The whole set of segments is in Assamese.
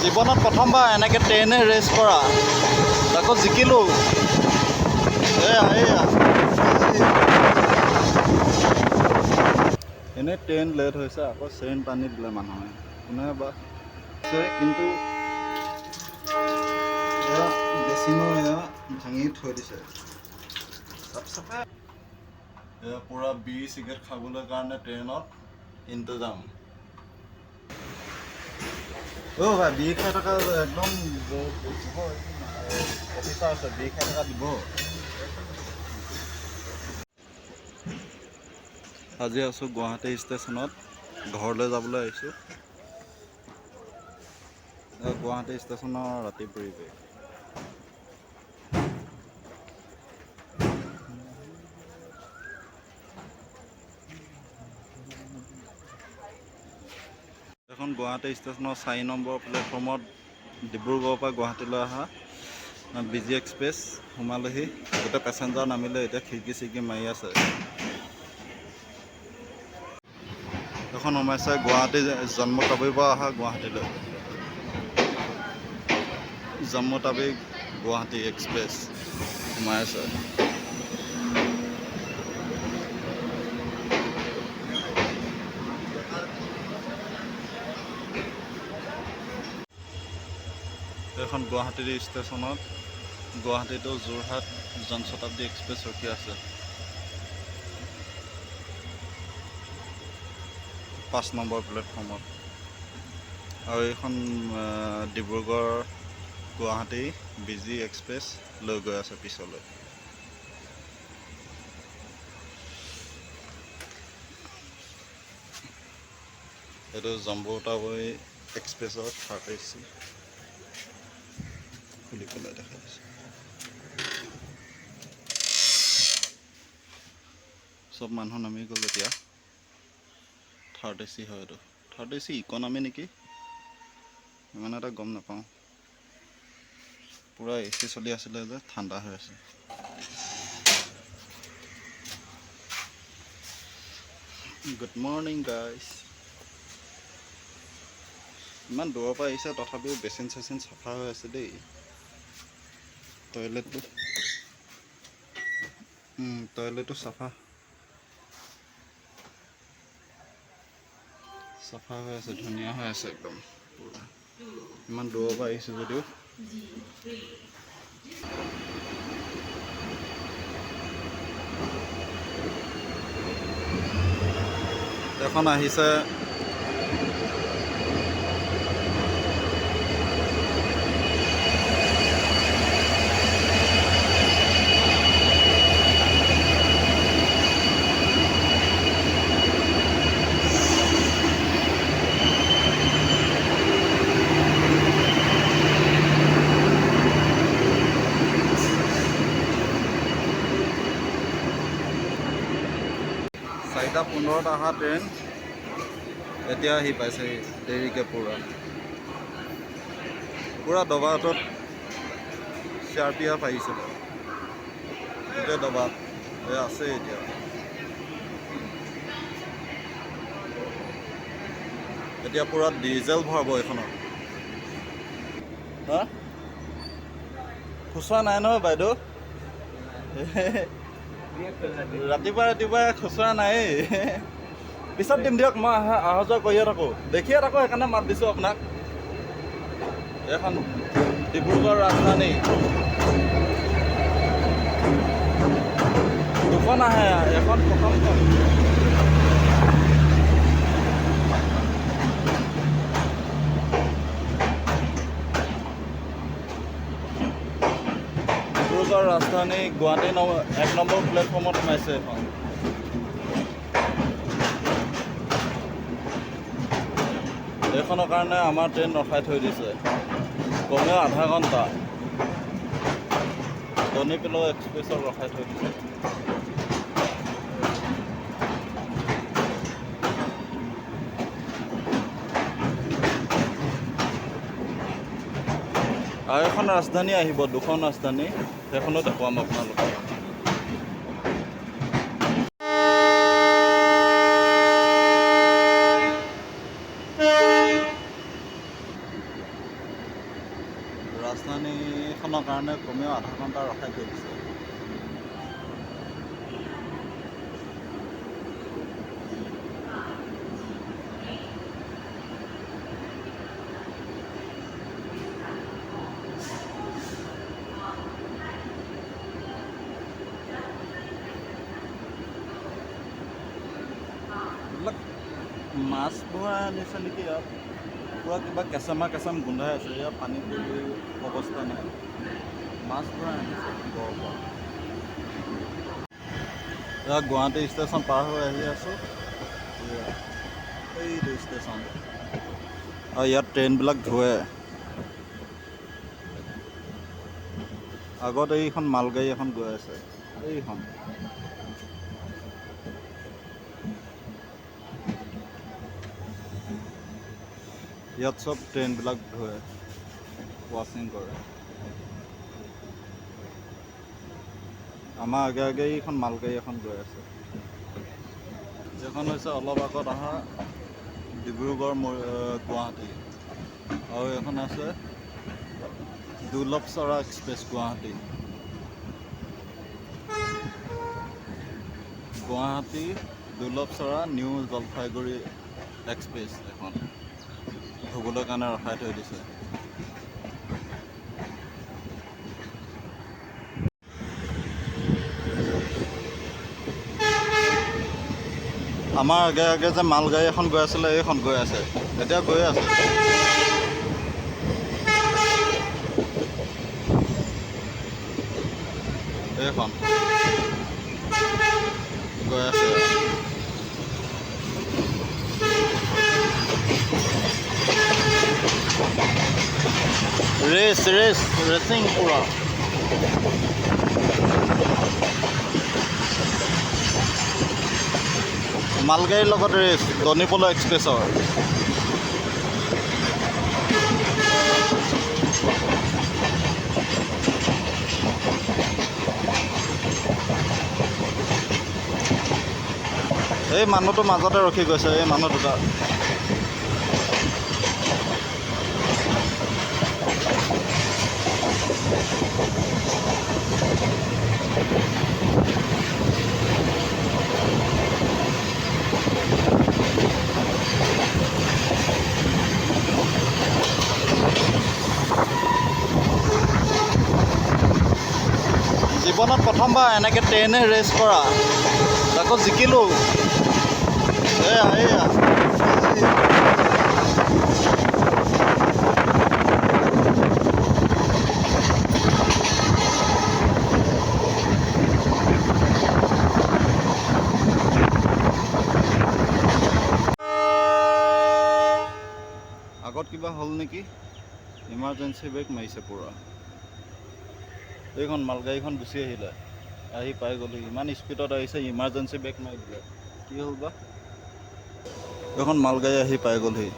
জীৱনত প্ৰথমবাৰ এনেকৈ ট্ৰেইনে ৰেচ কৰা তাকো জিকিলোঁ। এয়া এনেই ট্ৰেইন লেট হৈছে, আকৌ চেইন টানি দিলে মানুহে, কোনে বা কিন্তু এয়া বেচিনো এয়া ভাঙি থৈ দিছে। এয়া পূৰা বিড়ি চিগাৰেট খাবলৈ কাৰণে ট্ৰেইনত ইন্তজাম। ভাই বিড়ি খাই থকা একদম অফিচাৰ আছে, বিড়ি খাই থকা দিব। আজি আছোঁ গুৱাহাটী ষ্টেচনত, ঘৰলৈ যাবলৈ আহিছোঁ। গুৱাহাটী ষ্টেচনৰ ৰাতি পৰিৱেশ। এখন গুৱাহাটী ষ্টেচনৰ 4 নম্বৰ প্লেটফৰ্মত ডিব্ৰুগড়ৰ পৰা গুৱাহাটীলৈ অহা বিজি এক্সপ্ৰেছ সোমালেহি। গোটেই পেচেঞ্জাৰ নামিলে, এতিয়া খিৰিকি চিৰিকি মাৰি আছে। এখন সোমাইছে গুৱাহাটী জম্মু টাৱিৰ পৰা অহা গুৱাহাটীলৈ। জম্মু টাৱি গুৱাহাটী এক্সপ্ৰেছ সোমাই আছে। এখন গুৱাহাটী ষ্টেচনত গুৱাহাটী টু যোৰহাট জনশতাব্দী এক্সপ্ৰেছ ৰখি আছে। 5 নম্বৰ প্লেটফৰ্মত। আৰু এইখন ডিব্ৰুগড় গুৱাহাটী বিজি এক্সপ্ৰেছ লৈ গৈ আছে পিছলৈ। এইটো জম্মু টাৱি এক্সপ্ৰেছৰ 3rd AC খুলি পেলাই দেখা দিছে। চব মানুহ নামি গ'ল এতিয়া। 3rd AC হয় এইটো। 3rd AC ইকনমি নেকি, ইমান এটা গম নাপাওঁ। পূৰা AC চলি আছিলে যে, ঠাণ্ডা হৈ আছে। Good morning guys. ইমান দূৰৰ পৰা আহিছে, তথাপিও বেচিন চেচিন চাফা হৈ আছে দেই। টয়লেটটো চাফা হৈ আছে, ধুনীয়া হৈ আছে একদম পুৰা। ইমান দূৰৰ পৰা আহিছোঁ যদিও। এখন আহিছে চাৰিটা 15ত অহা ট্ৰেইন এতিয়া আহি পাইছে দেৰিকৈ। পূৰা দবাটোত CRPF আহিছিলে, গোটেই দবাত আছে এতিয়া। এতিয়া পূৰা ডিজেল ভৰাব এইখনত। হা খুচুৰা নাই নহয় বাইদেউ, ৰাতিপুৱা খুচুৰা নায়েই। পিছত দিম দিয়ক, মই অহা যোৱা কৰিয়ে থাকোঁ, দেখিয়ে থাকোঁ, সেইকাৰণে মাত দিছোঁ আপোনাক। এখন ডিব্ৰুগড় ৰাজধানী, দুখন আহে, এখন প্ৰথমখন। ডিব্ৰুগড় ৰাজধানী গুৱাহাটী 1 নম্বৰ প্লেটফৰ্মত সোমাইছে এখন। এইখনৰ কাৰণে আমাৰ ট্ৰেইন ৰখাই থৈ দিছে কমেও আধা ঘণ্টা। ধনীপিল এক্সপ্ৰেছক ৰখাই থৈ দিছে। আৰু এখন ৰাজধানী আহিব, 2খন ৰাজধানী, সেইখনো দেখুৱাম আপোনালোকক। ৰাজধানীখনৰ কাৰণে কমেও আধা ঘণ্টা ৰখাই থৈ দিছে। এইবিলাক মাছ ভৰাই আনিছে নেকি ইয়াত? পূৰা কিবা কেঁচাম গোন্ধাই আছে। ইয়াত পানী পৰি অৱস্থা নাই। মাছ ভৰাই আনিছে গড়ৰ পৰা। ইয়াত গুৱাহাটী ষ্টেচন পাৰ হৈ আহি আছোঁ। এইটো ষ্টেচন। আৰু ইয়াত ট্ৰেইনবিলাক ধোৱে। আগত এইখন মালগাড়ী এখন গৈ আছে, এইখন। ইয়াত চব ট্ৰেইনবিলাক ধোৱে, ৱাশ্বিং কৰে। আমাৰ আগে এইখন মালগাড়ী এখন গৈ আছে। এইখন হৈছে অলপ আগত অহা ডিব্ৰুগড় গুৱাহাটী। আৰু এখন আছে Dullabcherra express Guwahati. Guwahati Dullabcherra new Jalpaiguri express এখন ধুবলৈ কাৰণে ৰখাই থৈ দিছে। আমাৰ আগে যে মালগাড়ী এখন গৈ আছিলে, এইখন গৈ আছে, এতিয়া গৈ আছে। এইখন গৈ আছে। ৰেচিং পুৰা। মালগাড়ীৰ লগত ৰেচ, ধনীপল এক্সপ্ৰেছৰ। এই মানুহটো মাজতে ৰখি গৈছে, এই মানুহ দুটা। জীৱনত প্ৰথমবাৰ এনেকৈ ট্ৰেইনে ৰেচ কৰা, তাকো জিকিলোঁ। এয়া আগত কিবা হ'ল নেকি? ইমাৰ্জেঞ্চি ব্ৰেক মাৰিছে পূৰা। এইখন মালগাড়ীখন গুচি আহিলে, আহি পাই গ'লি। ইমান স্পীডত আহিছে, ইমাৰ্জেঞ্চি ব্ৰেক মাৰি দিলে। কি হ'ল বা? এইখন মালগাড়ী আহি পাই গ'লহি।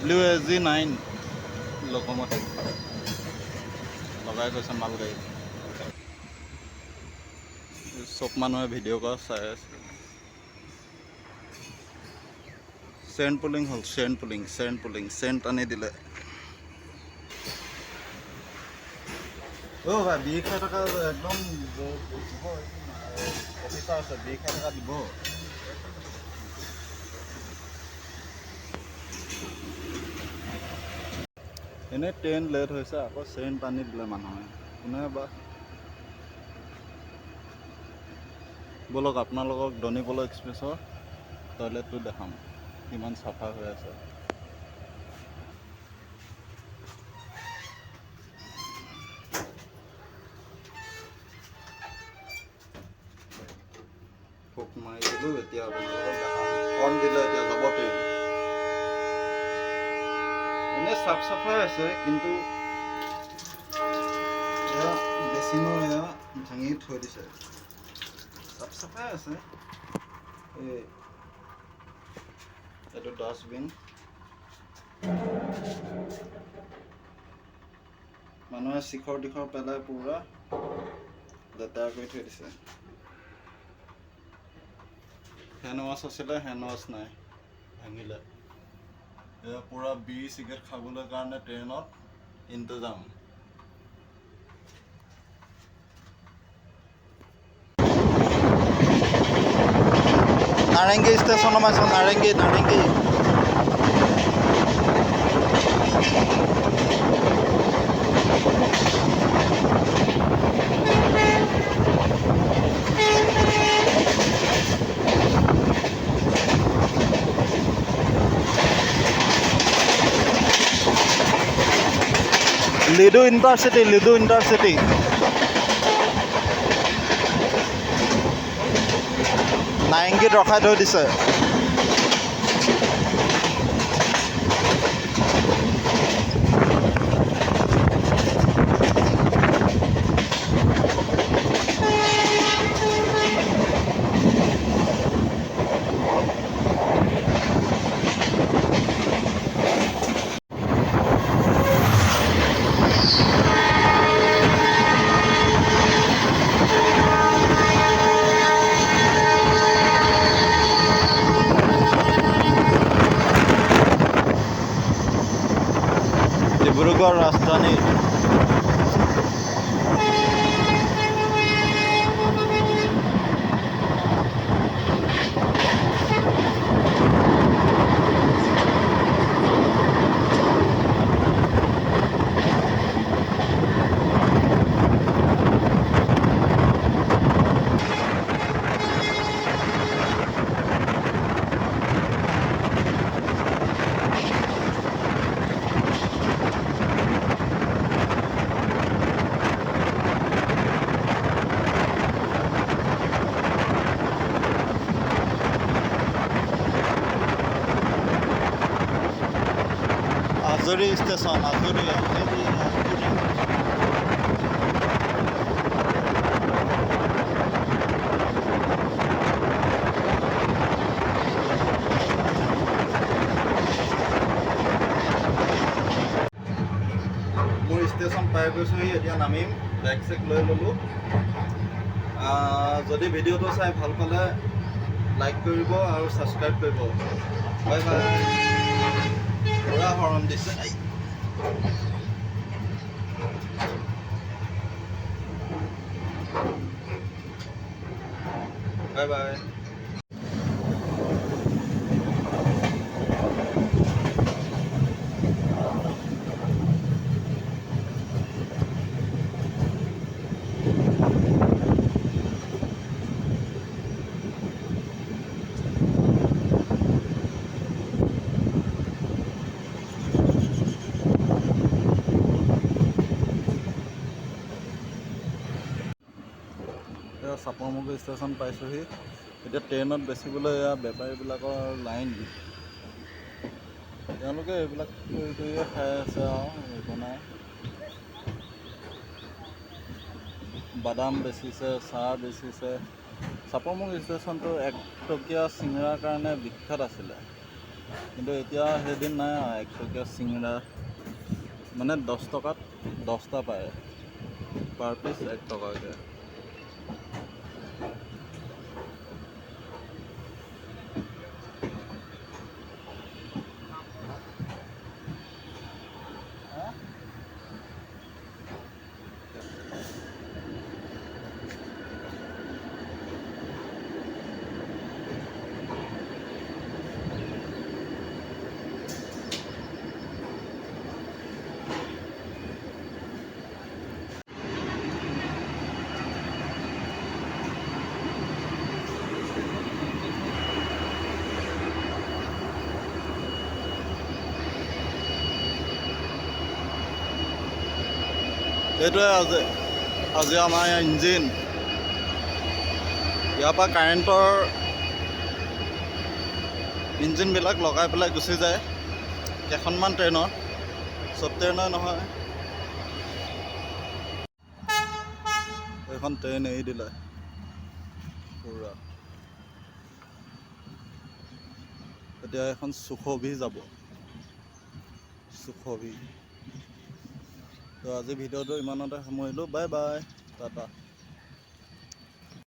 WSG9 লোকোমোটিভ লগাই গৈছে মালগাড়ী। চব মানুহে ভিডিঅ' কৰা চাই আছে। চেণ্ট পুলিং হ'ল, চেণ্ট আনি দিলে। ভাই বিড়ি খাই থকা একদম অফিচাৰ আছে, বিড়ি খাই থকা দিব। এনেই ট্ৰেইন লেট হৈছে, আকৌ চেণ্ট আনি দিলে মানুহে, কোনে বা। ব'লক আপোনালোকক ধনীপল এক্সপ্ৰেছৰ টয়লেটটো দেখাম, কিমান চাফা হৈ আছে। ফোক মাৰি দিলোঁ, এতিয়া আপোনালোকক দেখাম। হৰ্ণ দিলে এতিয়া যাব ট্ৰেইন। এনেই চাফ চাফাই আছে, কিন্তু এয়া বেচিনো এয়া ভাঙি থৈ দিছে। চাফ চাফাই আছে। এইটো ডাষ্টবিন। মানুহে শিখৰ তীখৰ পেলাই পুৰা লেতেৰা কৰি থৈ দিছে। হেণ্ড ৱাছ আছিলে, হেণ্ড ৱাছ নাই, ভাঙিলে। এয়া পুৰা বিড়ি চিগাৰেট খাবলৈ কাৰণে ট্ৰেইনত ইন্তজাম। নাৰেংগী ষ্টেচন সোমাইছোঁ, নাৰেংগী। লিডু ইণ্টাৰচিটি। নাৰেংগীত ৰখাই থৈ দিছে। ডিব্ৰুগড় ৰাজধানী। আজৰি ষ্টেচন, আজৰি। মোৰ ষ্টেচন পাই গৈছোঁহি, এতিয়া নামিম। বেগ চেগ লৈ ল'লোঁ। যদি ভিডিঅ'টো চাই ভাল পালে লাইক কৰিব আৰু ছাবস্ক্ৰাইব কৰিব। Bye bye. পুৰা হৰণ দিছে। Bye bye. চাপৰমুখ ষ্টেচন পাইছোঁহি। এতিয়া ট্ৰেইনত বেচিবলৈ এয়া বেপাৰীবিলাকৰ লাইন। তেওঁলোকে এইবিলাক কৰি কৰিয়ে খাই আছে আৰু একো নাই। বাদাম বেচিছে, চাহ বেচিছে। চাপৰমুখ ষ্টেচনটো 1 টকীয়া চিঙৰাৰ কাৰণে বিখ্যাত আছিলে, কিন্তু এতিয়া সেইদিন নাই আৰু। 1 টকীয়া চিঙৰা মানে 10 টকাত 10টা পায়, পাৰ পিচ 1 টকাকৈ। এইটোৱে আজি আমাৰ ইঞ্জিন। ইয়াৰ পৰা কাৰেণ্টৰ ইঞ্জিনবিলাক লগাই পেলাই গুচি যায় কেইখনমান ট্ৰেইনত, চব ট্ৰেইনৰ নহয়। এইখন ট্ৰেইন এৰি দিলে পুৰা। এতিয়া এখন সুখবি যাব, সুখবি। তো আজি ভিডিঅ'টো ইমানতে সামৰিলোঁ, বাই বাই, টাটা।